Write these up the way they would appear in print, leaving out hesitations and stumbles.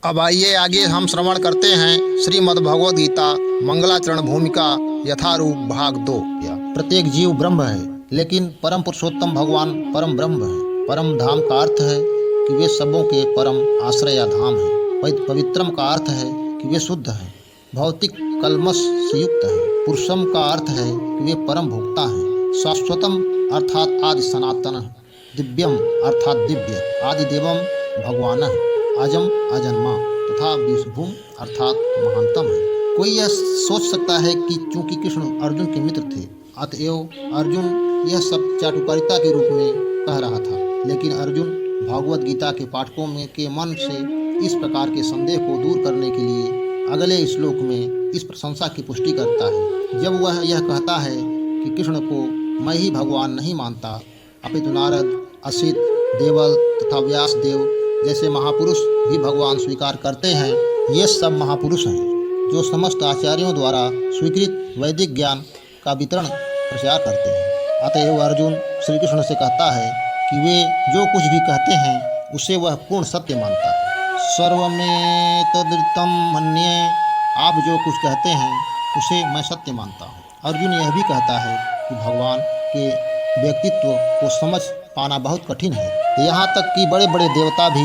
अब आइए आगे हम श्रवण करते हैं श्रीमद् भगवद गीता मंगलाचरण भूमिका यथारूप भाग 2। प्रत्येक जीव ब्रह्म है, लेकिन परम पुरुषोत्तम भगवान परम ब्रह्म है। परम धाम का अर्थ है कि वे सबों के परम आश्रय या धाम है। पवित्रम का अर्थ है कि वे शुद्ध है, भौतिक कलमश से युक्त है। पुरुषम का अर्थ है कि वे परम भोक्ता हैं। शाश्वतम अर्थात आदि सनातन, दिव्यम अर्थात दिव्य, आदि देवम भगवान, अजम अजन्मा तथा विश्वभूम अर्थात महानतम है। कोई यह सोच सकता है कि चूंकि कृष्ण अर्जुन के मित्र थे, अतएव अर्जुन यह सब चाटुकारिता के रूप में कह रहा था। लेकिन अर्जुन भगवद गीता के पाठकों में के मन से इस प्रकार के संदेह को दूर करने के लिए अगले श्लोक में इस प्रशंसा की पुष्टि करता है। जब वह यह कहता है कि कृष्ण को मैं ही भगवान नहीं मानता, अपितु नारद, असित, देवल तथा व्यास देव जैसे महापुरुष भी भगवान स्वीकार करते हैं। ये सब महापुरुष हैं जो समस्त आचार्यों द्वारा स्वीकृत वैदिक ज्ञान का वितरण प्रचार करते हैं। अतएव अर्जुन श्री कृष्ण से कहता है कि वे जो कुछ भी कहते हैं उसे वह पूर्ण सत्य मानता है। सर्वमेतदृतं मन्ये, आप जो कुछ कहते हैं उसे मैं सत्य मानता हूँ। अर्जुन यह भी कहता है कि भगवान के व्यक्तित्व को समझ पाना बहुत कठिन है, यहाँ तक कि बड़े बड़े देवता भी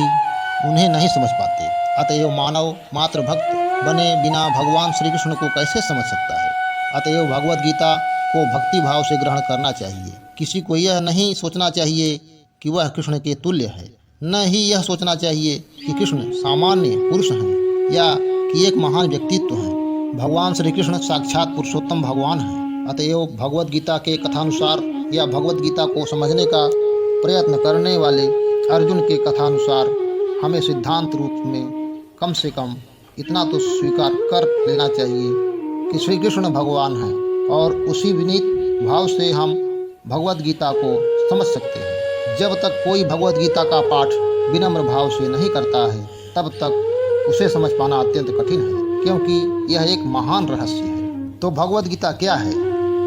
उन्हें नहीं समझ पाते। अतएव मानव मात्र भक्त बने बिना भगवान श्री कृष्ण को कैसे समझ सकता है। अतएव भगवद गीता को भक्ति भाव से ग्रहण करना चाहिए। किसी को यह नहीं सोचना चाहिए कि वह कृष्ण के तुल्य है, न ही यह सोचना चाहिए कि कृष्ण सामान्य पुरुष हैं या कि एक महान व्यक्तित्व हैं। भगवान श्री कृष्ण साक्षात पुरुषोत्तम भगवान हैं। अतएव भगवद गीता के कथानुसार या भगवद गीता को समझने का प्रयत्न करने वाले अर्जुन के कथानुसार हमें सिद्धांत रूप में कम से कम इतना तो स्वीकार कर लेना चाहिए कि श्री कृष्ण भगवान हैं, और उसी विनीत भाव से हम भगवद गीता को समझ सकते हैं। जब तक कोई भगवद गीता का पाठ विनम्र भाव से नहीं करता है, तब तक उसे समझ पाना अत्यंत कठिन है, क्योंकि यह एक महान रहस्य है। तो भगवद गीता क्या है?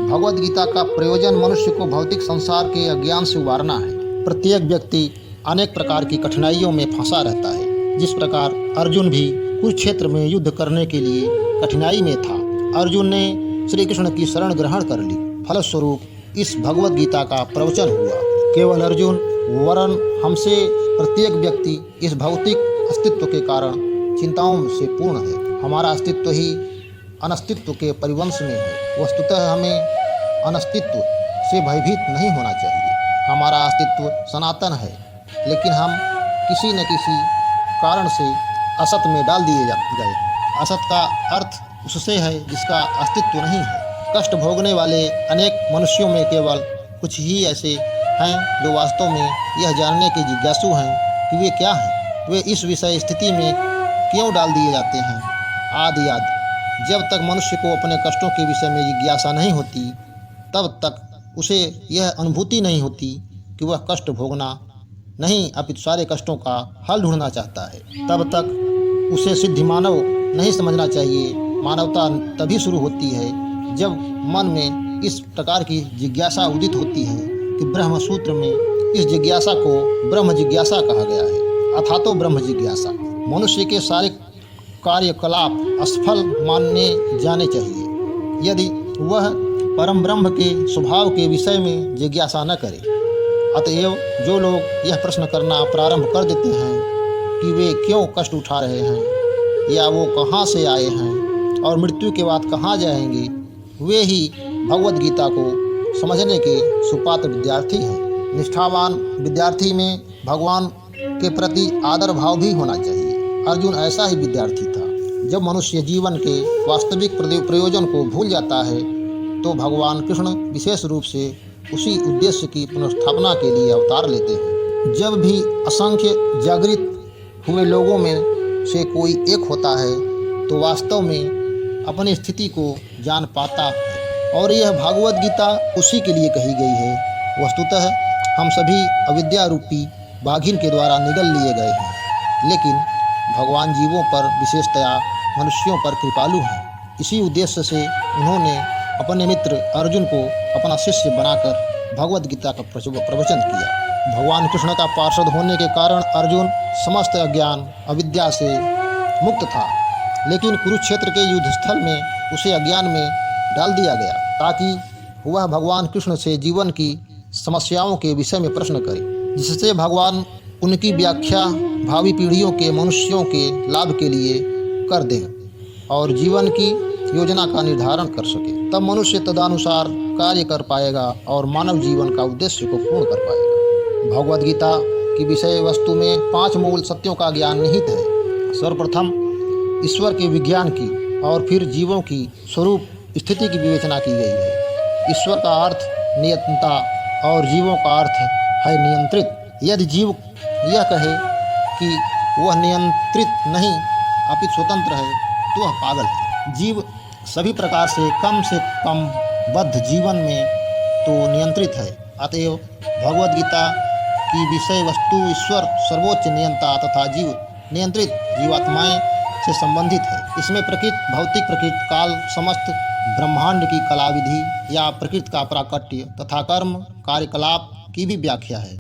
भगवद गीता का प्रयोजन मनुष्य को भौतिक संसार के अज्ञान से उबारना है। प्रत्येक व्यक्ति अनेक प्रकार की कठिनाइयों में फंसा रहता है। जिस प्रकार अर्जुन भी कुरुक्षेत्र में युद्ध करने के लिए कठिनाई में था, अर्जुन ने श्री कृष्ण की शरण ग्रहण कर ली। फलस्वरूप इस भगवद गीता का प्रवचन हुआ। केवल अर्जुन वरन हमसे प्रत्येक व्यक्ति इस भौतिक अस्तित्व के कारण चिंताओं से पूर्ण है। हमारा अस्तित्व ही अनस्तित्व के परिवंश में है। वस्तुतः हमें अनस्तित्व से भयभीत नहीं होना चाहिए। हमारा अस्तित्व सनातन है, लेकिन हम किसी न किसी कारण से असत में डाल दिए गए। असत का अर्थ उससे है जिसका अस्तित्व नहीं है। कष्ट भोगने वाले अनेक मनुष्यों में केवल कुछ ही ऐसे हैं जो वास्तव में यह जानने के जिज्ञासु हैं कि वे क्या हैं, वे इस विषय स्थिति में क्यों डाल दिए जाते हैं आदि आदि। जब तक मनुष्य को अपने कष्टों के विषय में जिज्ञासा नहीं होती, तब तक उसे यह अनुभूति नहीं होती कि वह कष्ट भोगना नहीं अपितु सारे कष्टों का हल ढूंढना चाहता है। तब तक उसे सिद्धि मानव नहीं समझना चाहिए। मानवता तभी शुरू होती है जब मन में इस प्रकार की जिज्ञासा उदित होती है कि ब्रह्म सूत्र में इस जिज्ञासा को ब्रह्म जिज्ञासा कहा गया है, अथातो ब्रह्म जिज्ञासा। मनुष्य के सारे कार्यकलाप असफल मानने जाने चाहिए यदि वह परम ब्रह्म के स्वभाव के विषय में जिज्ञासा न करे। अतएव जो लोग यह प्रश्न करना प्रारंभ कर देते हैं कि वे क्यों कष्ट उठा रहे हैं या वो कहाँ से आए हैं और मृत्यु के बाद कहाँ जाएंगे, वे ही भगवद गीता को समझने के सुपात्र विद्यार्थी हैं। निष्ठावान विद्यार्थी में भगवान के प्रति आदर भाव भी होना चाहिए। अर्जुन ऐसा ही विद्यार्थी था। जब मनुष्य जीवन के वास्तविक प्रयोजन को भूल जाता है, तो भगवान कृष्ण विशेष रूप से उसी उद्देश्य की पुनर्स्थापना के लिए अवतार लेते हैं। जब भी असंख्य जागृत हुए लोगों में से कोई एक होता है, तो वास्तव में अपनी स्थिति को जान पाता है, और यह भागवत गीता उसी के लिए कही गई है। वस्तुतः हम सभी अविद्या रूपी बाघिन के द्वारा निगल लिए गए हैं, लेकिन भगवान जीवों पर विशेषतया मनुष्यों पर कृपालु हैं। इसी उद्देश्य से उन्होंने अपने मित्र अर्जुन को अपना शिष्य बनाकर भगवद गीता का प्रवचन किया। भगवान कृष्ण का पार्षद होने के कारण अर्जुन समस्त अज्ञान अविद्या से मुक्त था, लेकिन कुरुक्षेत्र के युद्ध स्थल में उसे अज्ञान में डाल दिया गया ताकि वह भगवान कृष्ण से जीवन की समस्याओं के विषय में प्रश्न करे, जिससे भगवान उनकी व्याख्या भावी पीढ़ियों के मनुष्यों के लाभ के लिए कर दें और जीवन की योजना का निर्धारण कर सके। तब मनुष्य तदनुसार कार्य कर पाएगा और मानव जीवन का उद्देश्य को पूर्ण कर पाएगा। भगवद गीता की विषय वस्तु में 5 मूल सत्यों का ज्ञान निहित है। सर्वप्रथम ईश्वर के विज्ञान की और फिर जीवों की स्वरूप स्थिति की विवेचना की गई है। ईश्वर का अर्थ नियंता और जीवों का अर्थ है नियंत्रित। यदि जीव यह कहे कि वह नियंत्रित नहीं अपितु स्वतंत्र है तो वह पागल है। जीव सभी प्रकार से कम बद्ध जीवन में तो नियंत्रित है। अतएव भगवद गीता की विषय वस्तु ईश्वर सर्वोच्च नियंता तथा जीव नियंत्रित जीवात्माएं से संबंधित है। इसमें प्रकृति, भौतिक प्रकृति, काल, समस्त ब्रह्मांड की कला विधि या प्रकृति का प्राकट्य तथा कर्म कार्यकलाप की भी व्याख्या है।